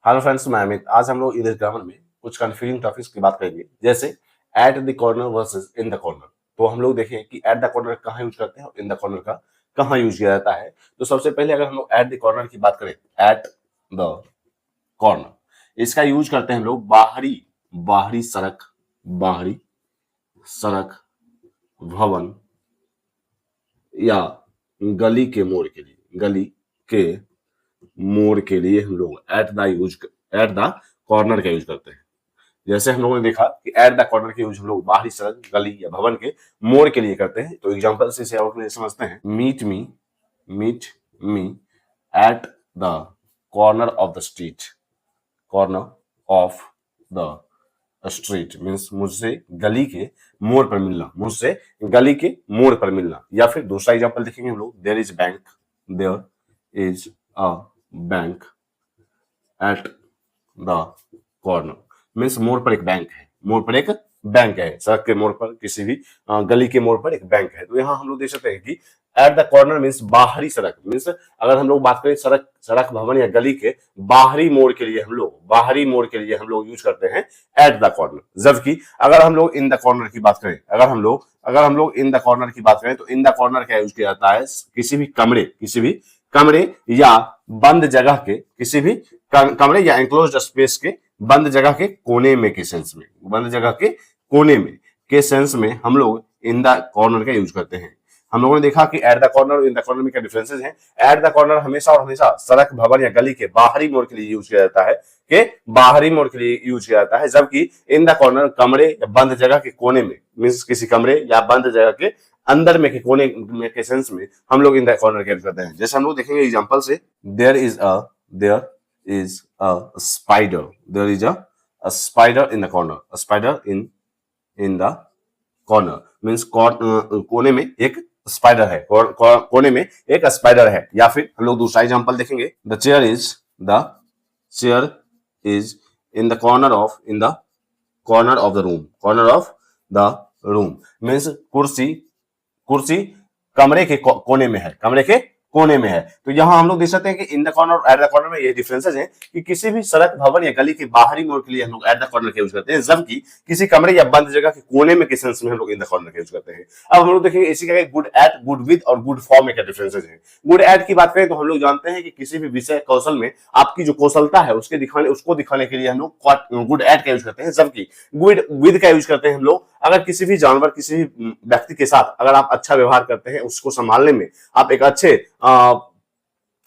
Hello friends, मैं अमित। आज हम लोग इंग्लिश ग्रामर में कुछ कंफ्यूजिंग टॉपिक्स की बात करेंगे, जैसे eight the corner versus in the corner. तो हम लोग देखें कि एट द कॉर्नर कहाँ यूज करते हैं और इन द कॉर्नर का कहाँ यूज किया जाता है। तो सबसे पहले अगर हम लोग एट द कॉर्नर की बात करें, एट द कॉर्नर इसका यूज करते हैं हम लोग बाहरी सड़क, भवन या गली के मोड़ के लिए हम लोग एट द कॉर्नर का यूज करते हैं। जैसे हम लोगों ने देखा कि एट द कॉर्नर के यूज हम लोग बाहरी सड़क, गली या भवन के मोड़ के लिए करते हैं। तो एग्जांपल से इसे और समझते हैं। Meet me at the corner of the street means मुझसे गली के मोड़ पर मिलना। या फिर दूसरा एग्जांपल देखेंगे हम लोग, there is a bank at the corner means मोड़ पर एक बैंक है। सड़क के मोड़ पर, किसी भी गली के मोड़ पर एक बैंक है। तो यहाँ हम लोग देख सकते हैं कि एट द कॉर्नर मीन्स बाहरी सड़क मीन्स अगर हम लोग बात करें सड़क भवन या गली के बाहरी मोड़ के लिए हम लोग यूज करते हैं एट द कॉर्नर। जबकि अगर हम लोग इन द कॉर्नर की बात करें, अगर हम लोग इन द कॉर्नर की बात करें तो इन द कॉर्नर का यूज किया जाता है किसी भी कमरे या बंद जगह के, किसी भी कमरे या एंक्लोज्ड स्पेस के बंद जगह के कोने में के सेंस में हम लोग इन द कॉर्नर का यूज करते हैं। हम लोगों ने देखा कि एट द कॉर्नर और इन द कॉर्नर में क्या डिफरेंसेस हैं। एट द कॉर्नर हमेशा सड़क, भवन या गली के बाहरी मोड़ के लिए यूज किया जाता है, जबकि इन द कॉर्नर कमरे या बंद जगह के कोने में मींस किसी कमरे या बंद जगह के अंदर में के कोने में के सेंस में हम लोग इन द कॉर्नर का यूज करते हैं। जैसे हम लोग देखेंगे एग्जांपल से, there is a spider in the corner means कोने में एक स्पाइडर है। या फिर हम लोग दूसरा एग्जांपल देखेंगे, the chair is in the corner of the room means कुर्सी कमरे के कोने में है। तो यहाँ हम लोग देख सकते हैं कि इन द कॉर्नर और एट द कॉर्नर में ये डिफरेंसेस हैं कि किसी भी सड़क, भवन या गली के बाहरी मोड़ के लिए हम लोग एट द कॉर्नर का यूज करते हैं, जबकि किसी कमरे या बंद जगह के कोने में के सेंस में हम लोग इन द कॉर्नर का यूज करते हैं। अब हम लोग देखेंगे इसी का गुड एट, गुड विद और गुड फॉर में क्या डिफरेंसेस हैं। गुड एट की बात करें तो हम लोग जानते हैं कि किसी भी विषय कौशल में आपकी जो कौशलता है उसको दिखाने के लिए हम लोग गुड एट का यूज करते हैं, जबकि गुड विद का यूज करते हैं हम लोग अगर किसी भी जानवर, किसी भी व्यक्ति के साथ अगर आप अच्छा व्यवहार करते हैं, उसको संभालने में आप एक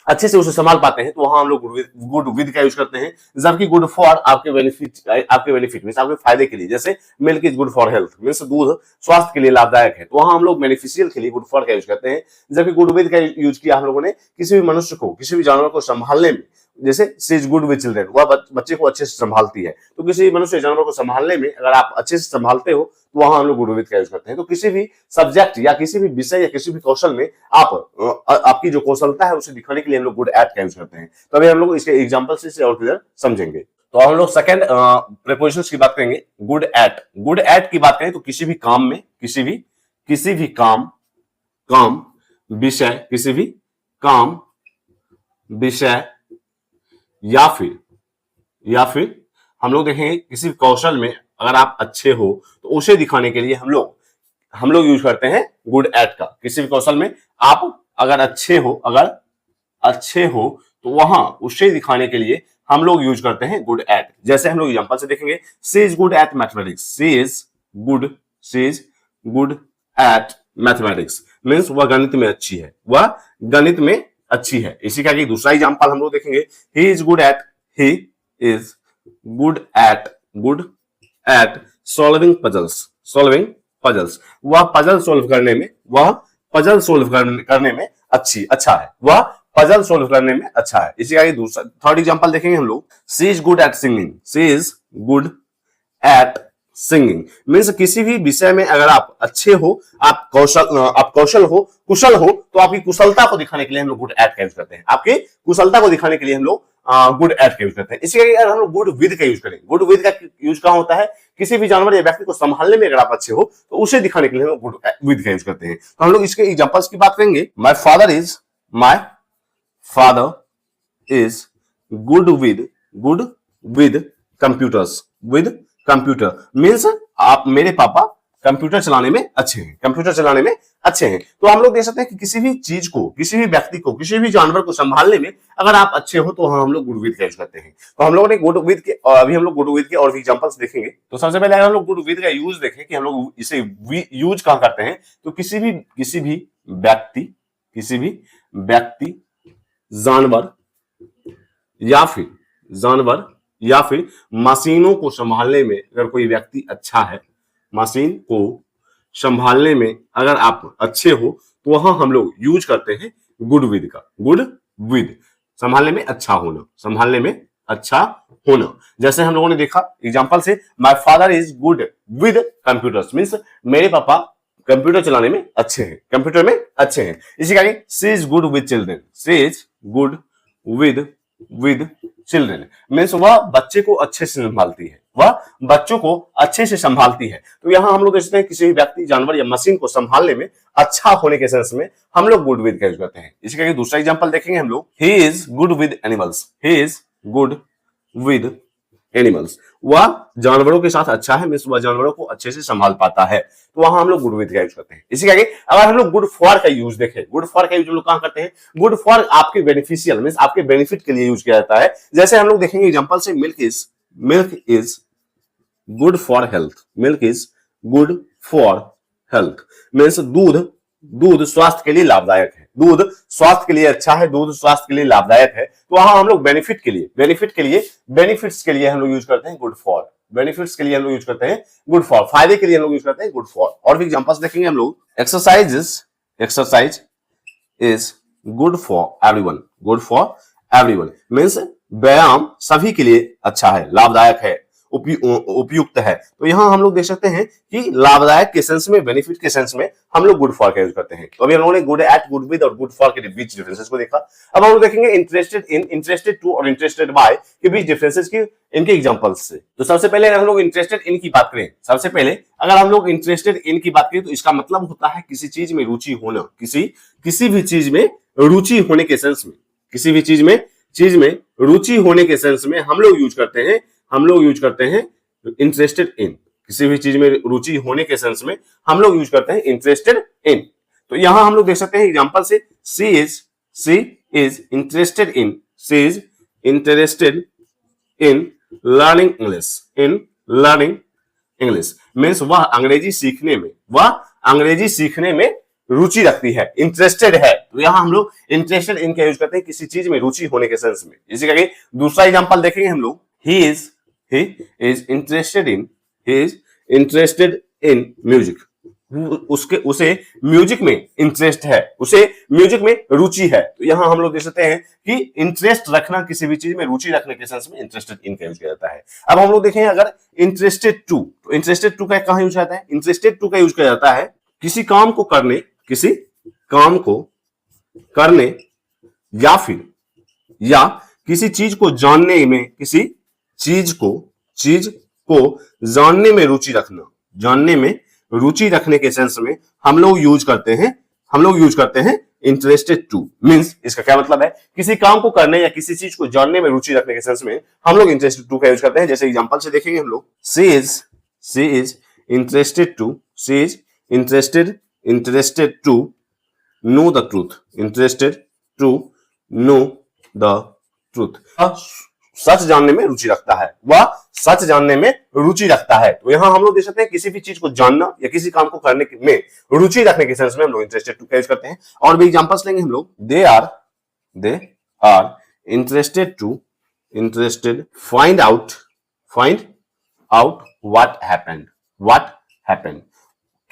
अच्छे से उसे संभाल पाते हैं, तो वहां हम लोग गुड विद का यूज करते हैं। जबकि गुड फॉर आपके बेनिफिट मींस आपके फायदे के लिए, जैसे milk is good for health means दूध स्वास्थ्य के लिए लाभदायक है, तो वहां हम लोग बेनिफिशियल के लिए गुड फॉर का यूज करते हैं। जबकि गुड विद का यूज किया हम लोगों ने किसी भी मनुष्य को, किसी भी जानवर को संभालने में, जैसे she is good with children, वह बच्चे को अच्छे से संभालती है। तो किसी मनुष्य जानवर को संभालने में अगर आप अच्छे से संभालते हो तो वहां हम लोग गुड विद का यूज करते हैं। तो किसी भी सब्जेक्ट या किसी भी विषय या किसी भी कौशल में आपकी जो कौशलता है उसे दिखाने के लिए हम लोग गुड एट का यूज करते हैं। तो अभी हम लोग इसके एग्जांपल से और क्लियर समझेंगे। तो हम लोग सेकंड प्रीपोजिशंस की बात करेंगे, गुड एट की बात करें तो किसी भी काम में, किसी भी काम विषय या फिर हम लोग देखेंगे किसी भी कौशल में अगर आप अच्छे हो तो उसे दिखाने के लिए हम लोग यूज करते हैं गुड एट का। किसी भी कौशल में आप अगर अच्छे हो तो वहां उसे दिखाने के लिए हम लोग यूज करते हैं गुड एट। जैसे हम लोग एग्जांपल से देखेंगे, she is good at mathematics, she is good at mathematics means वह गणित में अच्छी है। इसी का एक दूसरा एग्जांपल हम लोग देखेंगे, he is good at solving puzzles, वह पजल सोल्व करने में अच्छा है। इसी का एक दूसरा थर्ड एग्जांपल देखेंगे हम लोग, she is good at singing means किसी भी विषय में अगर आप अच्छे हो, आप कुशल हो तो आपकी कुशलता को दिखाने के लिए हम लोग गुड एट का यूज करते हैं। आपकी कुशलता को दिखाने के लिए हम लोग गुड एट का यूज करते हैं। इसी का हम लोग गुड विद का यूज करें, गुड विद का यूज कहां होता है, किसी भी जानवर या व्यक्ति को संभालने में अगर आप अच्छे हो तो उसे दिखाने के लिए हम गुड विद का यूज करते हैं। तो हम लोग इसके एग्जांपल्स की बात करेंगे, my father is good with good with computers, with computer means आप, मेरे पापा कंप्यूटर चलाने में अच्छे हैं, कंप्यूटर चलाने में अच्छे हैं। तो हम लोग देख सकते हैं कि किसी भी चीज को, किसी भी व्यक्ति को, किसी भी जानवर को संभालने में अगर आप अच्छे हो तो हम लोग गुड विद का यूज करते हैं। तो हम लोगों ने गुड विद के, अभी हम लोग गुड विद के और भी एग्जांपल्स देखेंगे। तो सबसे पहले अगर हम लोग गुड विद का यूज देखें कि हम लोग इसे यूज कहां करते हैं, तो किसी भी व्यक्ति जानवर या फिर मशीनों को संभालने में अगर कोई व्यक्ति अच्छा है, मशीन को संभालने में अगर आप अच्छे हो तो वहां हम लोग यूज करते हैं गुड विद का। गुड विद संभालने में अच्छा होना, संभालने में अच्छा होना। जैसे हम लोगों ने देखा एग्जांपल से, my father is good with computers means मेरे पापा कंप्यूटर चलाने में अच्छे हैं, कंप्यूटर में अच्छे हैं। इसी का she is good with children, she is good with children means वह बच्चे को अच्छे से संभालती है, वह बच्चों को अच्छे से संभालती है। तो यहां हम लोग देखते हैं किसी भी व्यक्ति, जानवर या मशीन को संभालने में अच्छा होने के सेंस में हम लोग गुड विद का यूज करते हैं। इसी का दूसरा एग्जांपल देखेंगे हम लोग, he is good with animals, he is good with animals, वह जानवरों के साथ अच्छा है मीन्स वह जानवरों को अच्छे से संभाल पाता है। तो वहां हम लोग गुड विद का यूज करते हैं। इसी के आगे अगर हम लोग गुड फॉर का यूज देखें, गुड फॉर का यूज हम लोग कहां करते हैं, गुड फॉर आपके बेनिफिशियल मीन्स आपके बेनिफिट के लिए यूज किया जाता है। जैसे हम लोग देखेंगे एग्जांपल से, milk is good for health, milk is good for health means दूध स्वास्थ्य के लिए लाभदायक है, दूध स्वास्थ्य के लिए अच्छा है, दूध स्वास्थ्य के लिए लाभदायक है। तो वहां हम लोग बेनिफिट्स के लिए हम लोग यूज करते हैं गुड फॉर, बेनिफिट्स के लिए हम लोग यूज करते हैं गुड फॉर, फायदे के लिए हम लोग यूज करते हैं गुड फॉर। और भी एग्जांपल्स देखेंगे हम लोग, exercise is good for everyone means व्यायाम सभी के लिए अच्छा है, लाभदायक है, उपयुक्त है। तो यहां हम लोग देख सकते हैं कि लाभदायक के सेंस में, बेनिफिट के सेंस में हम लोग गुड फॉर का यूज करते हैं। तो अभी हम लोगों ने गुड एट, गुड विद और गुड फॉर के बीच डिफरेंसेस को देखा। अब हम लोग देखेंगे इंटरेस्टेड इन, इंटरेस्टेड टू और इंटरेस्टेड बाय के बीच डिफरेंसेस की, इनके एग्जांपल्स से। तो सबसे पहले अगर हम लोग इंटरेस्टेड इन की बात करें, सबसे पहले अगर हम लोग इंटरेस्टेड इन की बात करें तो इसका मतलब होता है किसी चीज में रुचि होना, किसी भी चीज में रुचि होने के सेंस में, किसी भी चीज में रुचि होने के सेंस में हम लोग यूज करते हैं इंटरेस्टेड इन, किसी भी चीज में रुचि होने के सेंस में हम लोग यूज करते हैं इंटरेस्टेड इन। तो यहां हम लोग देख सकते हैं एग्जांपल से, she is interested in learning English means वह अंग्रेजी सीखने में रुचि रखती है, इंटरेस्टेड है। तो यहां हम लोग इंटरेस्टेड इन का यूज करते हैं किसी चीज में रुचि होने के सेंस में। इसी का दूसरा एग्जांपल देखेंगे हम लोग, he is interested in music, उसे म्यूजिक में इंटरेस्ट है, उसे म्यूजिक में रुचि है। तो यहां हम लोग देख सकते हैं कि इंटरेस्ट रखना, किसी भी चीज में रुचि रखने के सेंस में इंटरेस्टेड इन का यूज किया जाता है। अब हम लोग देखें अगर इंटरेस्टेड टू, तो इंटरेस्टेड टू का कहां यूज आता है, इंटरेस्टेड टू का यूज किया जाता है किसी काम को करने या किसी चीज को जानने में, किसी चीज को जानने में रुचि रखने के सेंस में हम लोग यूज करते हैं इंटरेस्टेड टू मींस, इसका क्या मतलब है, किसी काम को करने या किसी चीज को जानने में रुचि रखने के सेंस में हम लोग इंटरेस्टेड टू का यूज करते हैं। जैसे एग्जांपल से देखेंगे हम लोग, she is interested to know the truth, सच जानने में रुचि रखता है, वह सच जानने में रुचि रखता है। तो यहां हम लोग देख सकते हैं किसी भी चीज को जानना या किसी काम को करने में रुचि रखने के सेंस में हम लोग इंटरेस्टेड टू का यूज करते हैं। और भी एग्जांपल्स लेंगे हम लोग, they are interested find out what happened,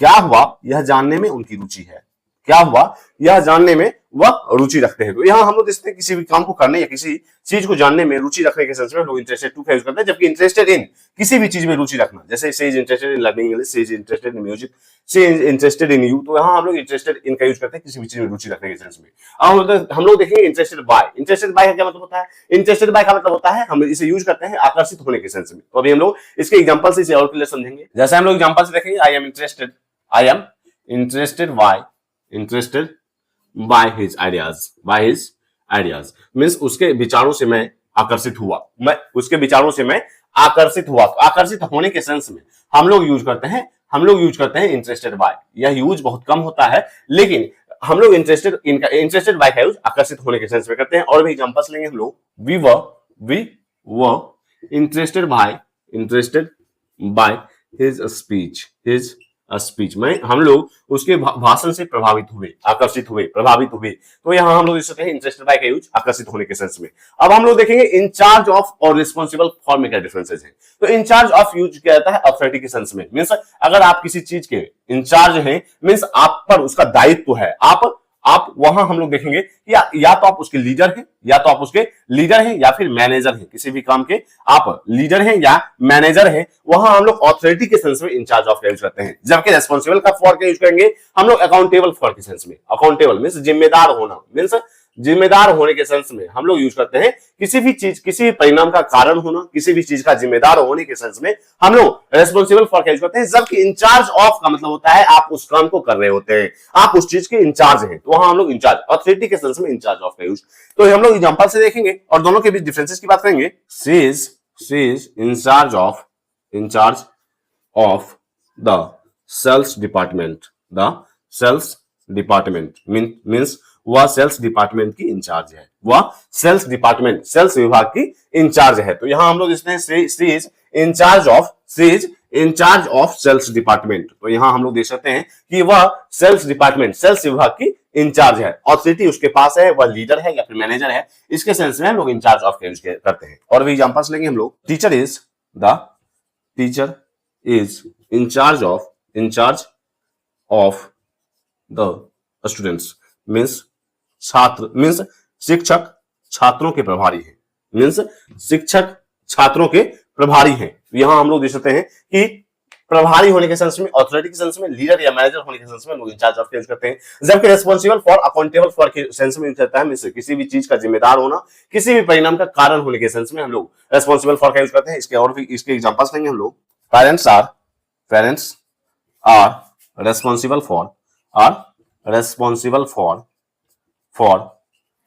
क्या हुआ यह जानने में उनकी रुचि है, क्या हुआ यह जानने में वह रुचि रखते हैं। तो यहां हम लोग देखते हैं किसी भी काम को करने या किसी चीज को जानने में रुचि रखने के सेंस में हम लोग इंटरेस्टेड टू का यूज करते हैं। जबकि इंटरेस्टेड इन, किसी भी चीज में रुचि रखना, जैसे she is interested in learning English, she is interested in music, she is interested in you. तो यहां हम लोग इंटरेस्टेड इन का यूज करते हैं किसी भी चीज में रुचि रखने के सेंस में। अब हम लोग देखेंगे इंटरेस्टेड बाय, इंटरेस्टेड बाय का क्या मतलब होता है, इंटरेस्टेड बाय का मतलब होता है हम इसे यूज करते हैं आकर्षित होने के सेंस में। तो अभी हम लोग इसके एग्जांपल से इसे और क्लियर समझेंगे। जैसे हम लोग एग्जांपल से देखेंगे, I am interested by his ideas means उसके विचारों से मैं आकर्षित हुआ, मैं उसके विचारों से मैं आकर्षित हुआ। तो आकर्षित होने के सेंस में हम लोग यूज करते हैं इंटरेस्टेड बाय। यह यूज बहुत कम होता है, लेकिन हम लोग इंटरेस्टेड बाय का यूज आकर्षित होने के सेंस में करते हैं। और भी एग्जांपल्स लेंगे हम लोग। We were interested by his speech में हम लोग उसके भाषण से प्रभावित हुए। तो यहां हम लोग देख सकते हैं इंटरेस्टेड बाय का यूज आकर्षित होने के सेंस में। अब हम लोग देखेंगे इंचार्ज ऑफ और रिस्पॉन्सिबल फॉर में क्या डिफरेंसेस है। तो इंचार्ज ऑफ यूज क्या रहता है अथॉरिटी के सेंस में, मींस अगर आप किसी चीज के इंचार्ज हैं, मींस आप पर उसका दायित्व है, आप वहां हम लोग देखेंगे कि या तो आप उसके लीडर हैं या फिर मैनेजर हैं। किसी भी काम के आप लीडर हैं या मैनेजर हैं, वहां हम लोग अथॉरिटी के सेंस में इंचार्ज ऑफ का यूज करते हैं। जबकि रेस्पॉन्सिबल का फॉर का यूज करेंगे हम लोग अकाउंटेबल फॉर के सेंस में। अकाउंटेबल मींस जिम्मेदार होने के सेंस में हम लोग यूज करते हैं। किसी भी परिणाम का कारण होना, किसी भी चीज का जिम्मेदार होने के सेंस में हम लोग रेस्पॉन्सिबल फॉर का यूज करते हैं। जबकि इंचार्ज ऑफ का मतलब होता है आप उस काम को कर रहे होते हैं, आप उस चीज के इंचार्ज हैं, तो वहां हम लोग इंचार्ज, अथॉरिटी के सेंस में इंचार्ज ऑफ का यूज। तो हम लोग एग्जांपल से देखेंगे और दोनों के बीच डिफरेंसेस की बात करेंगे। She is incharge of the sales department means वह सेल्स डिपार्टमेंट की इंचार्ज है, वह सेल्स विभाग की इंचार्ज है। तो यहां हम लोग इसमें she is incharge of sales department. तो यहां हम लोग देख सकते हैं कि वह सेल्स विभाग की इंचार्ज है, ऑथोरिटी उसके पास है, वह लीडर है या फिर मैनेजर है। इसके सेंस में हम लोग इंचार्ज ऑफ का यूज करते हैं। और भी एग्जांपल्स लेंगे हम लोग। Teacher is incharge of the students means शिक्षक छात्रों के प्रभारी हैं। यहां हम लोग देख सकते हैं कि प्रभारी होने के सेंस में, अथॉरिटी के सेंस में, लीडर या मैनेजर होने के सेंस में लोग इंचार्ज ऑफ का यूज करते हैं। जबकि रेस्पॉन्सिबल फॉर, अकाउंटेबल फॉर के सेंस में यूज करता है, मींस किसी भी चीज का जिम्मेदार होना, किसी भी परिणाम का कारण होने के सेंस में हम लोग रेस्पॉन्सिबल फॉर का यूज करते हैं। इसके एग्जांपल्स लेंगे हम लोग। Parents are responsible for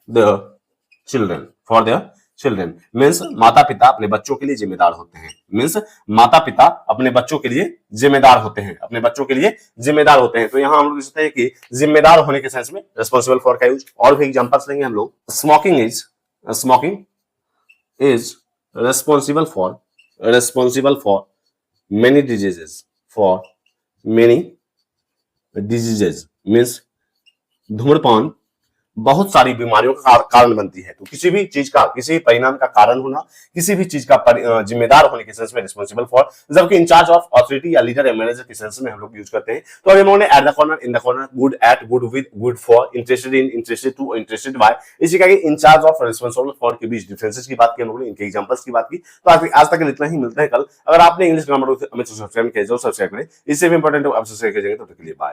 their children means माता पिता अपने बच्चों के लिए जिम्मेदार होते हैं। तो यहां हम लोग देख सकते हैं कि जिम्मेदार होने के सेंस में रेस्पॉन्सिबल फॉर का यूज। और भी एग्जांपल्स लेंगे हम लोग। Smoking is responsible for many diseases means धूम्रपान बहुत सारी बीमारियों का कारण बनती है। तो किसी भी परिणाम का कारण होना, किसी भी चीज का जिम्मेदार होने के सेंस में रिस्पॉन्सिबल फॉर। जबकि इंचार्ज ऑफ, अथॉरिटी या लीडर या मैनेजर के सेंस में हम लोग यूज करते हैं। तो अभी उन्होंने at the corner, in the corner, good at, good with, good for, interested in, interested to, interested by, इसी का इंचार्ज ऑफ और रिस्पॉन्सिबल फॉर के बीच डिफरेंसेस की बात की हम लोगों ने, इनके एग्जांपल्स की बात की। तो आज तक इतना ही, मिलते हैं कल। अगर आपने इंग्लिश ग्रामर हमें सब्सक्राइब किया, सब्सक्राइब करें। इससे भी इंपॉर्टेंट आप सब्सक्राइब करेंगे। तो बाय।